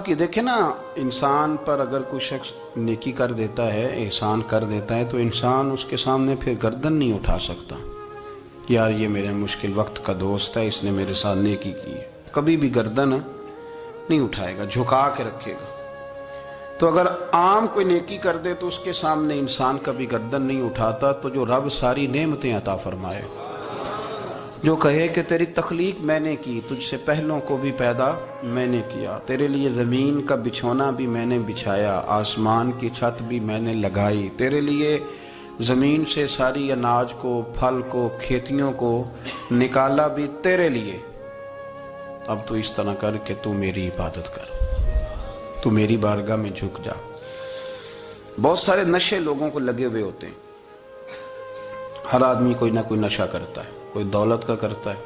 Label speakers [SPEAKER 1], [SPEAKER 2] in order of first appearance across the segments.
[SPEAKER 1] کہ دیکھیں نا، انسان پر اگر کوئی شخص نیکی کر دیتا ہے، احسان کر دیتا ہے، تو انسان اس کے سامنے پھر گردن نہیں اٹھا سکتا. یار یہ میرے مشکل وقت کا دوست ہے، اس نے میرے ساتھ نیکی کی ہے. کبھی بھی گردن نہیں اٹھائے گا، جھکا کے رکھے گا. تو اگر عام کوئی نیکی کر دے تو اس کے سامنے انسان کبھی گردن نہیں اٹھاتا. تو جو رب ساری نعمتیں عطا فرمائے، جو کہے کہ تیری تخلیق میں نے کی، تجھ سے پہلوں کو بھی پیدا میں نے کیا، تیرے لیے زمین کا بچھونا بھی میں نے بچھایا، آسمان کی چھت بھی میں نے لگائی، تیرے لیے زمین سے ساری اناج کو، پھل کو، کھیتیوں کو نکالا بھی تیرے لیے. اب تو اس طرح کر کہ تو میری عبادت کر، تو میری بارگاہ میں جھک جا. بہت سارے نشے لوگوں کو لگے ہوئے ہوتے ہیں. ہر آدمی کوئی نہ کوئی نشہ کرتا ہے. کوئی دولت کا کرتا ہے،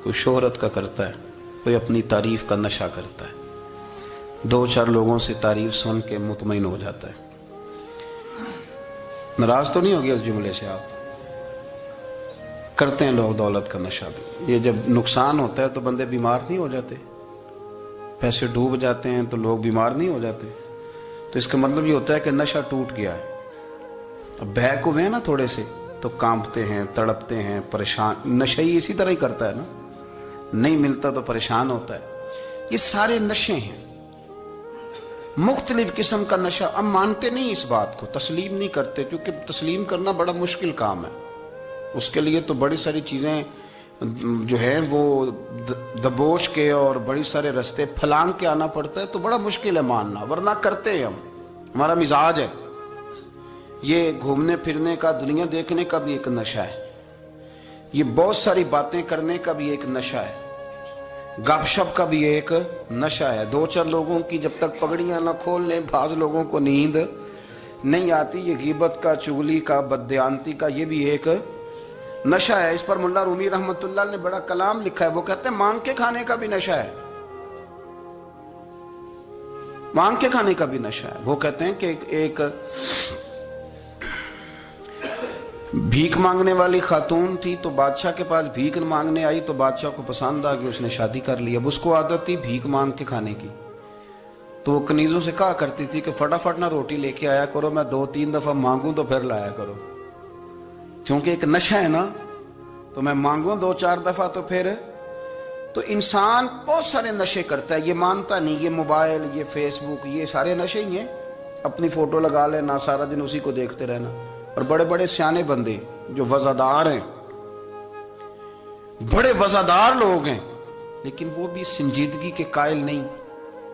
[SPEAKER 1] کوئی شہرت کا کرتا ہے، کوئی اپنی تعریف کا نشہ کرتا ہے. دو چار لوگوں سے تعریف سن کے مطمئن ہو جاتا ہے. ناراض تو نہیں ہو گیا اس جملے سے؟ آپ کرتے ہیں لوگ دولت کا نشہ بھی. یہ جب نقصان ہوتا ہے تو بندے بیمار نہیں ہو جاتے؟ پیسے ڈوب جاتے ہیں تو لوگ بیمار نہیں ہو جاتے؟ تو اس کا مطلب یہ ہوتا ہے کہ نشہ ٹوٹ گیا ہے. اب بہک ہوئے ہیں نا تھوڑے سے تو کانپتے ہیں، تڑپتے ہیں، پریشان. نشہ ہی اسی طرح ہی کرتا ہے نا، نہیں ملتا تو پریشان ہوتا ہے. یہ سارے نشے ہیں، مختلف قسم کا نشہ. ہم مانتے نہیں اس بات کو، تسلیم نہیں کرتے، کیونکہ تسلیم کرنا بڑا مشکل کام ہے. اس کے لیے تو بڑی ساری چیزیں جو ہیں وہ دبوچ کے اور بڑی سارے رستے پھلانگ کے آنا پڑتا ہے. تو بڑا مشکل ہے ماننا، ورنہ کرتے ہیں ہم. ہمارا مزاج ہے. یہ گھومنے پھرنے کا، دنیا دیکھنے کا بھی ایک نشہ ہے. یہ بہت ساری باتیں کرنے کا بھی ایک نشہ ہے. گپ شپ کا بھی ایک نشہ ہے. دو چار لوگوں کی جب تک پگڑیاں نہ کھول لیں، بعض لوگوں کو نیند نہیں آتی. یہ غیبت کا، چغلی کا، بددیانتی کا، یہ بھی ایک نشہ ہے. اس پر ملا رومی رحمت اللہ نے بڑا کلام لکھا ہے. وہ کہتے ہیں مانگ کے کھانے کا بھی نشہ ہے. مانگ کے کھانے کا بھی نشہ ہے. وہ کہتے ہیں کہ ایک بھیک مانگنے والی خاتون تھی، تو بادشاہ کے پاس بھیک مانگنے آئی تو بادشاہ کو پسند آ گئی، اس نے شادی کر لی. اب اس کو عادت تھی بھیک مانگ کے کھانے کی. تو وہ کنیزوں سے کہا کرتی تھی کہ فٹافٹ نہ روٹی لے کے آیا کرو، میں 2-3 دفعہ مانگوں تو پھر لایا کرو. کیونکہ ایک نشہ ہے نا، تو میں مانگوں 2-4 دفعہ تو پھر. تو انسان بہت سارے نشے کرتا ہے، یہ مانتا نہیں. یہ موبائل، یہ فیس بک، یہ سارے نشے ہی ہیں. اپنی فوٹو لگا لینا، سارا دن اسی کو دیکھتے رہنا. اور بڑے بڑے سیانے بندے جو وزادار ہیں، بڑے وزادار لوگ ہیں، لیکن وہ بھی سنجیدگی کے قائل نہیں.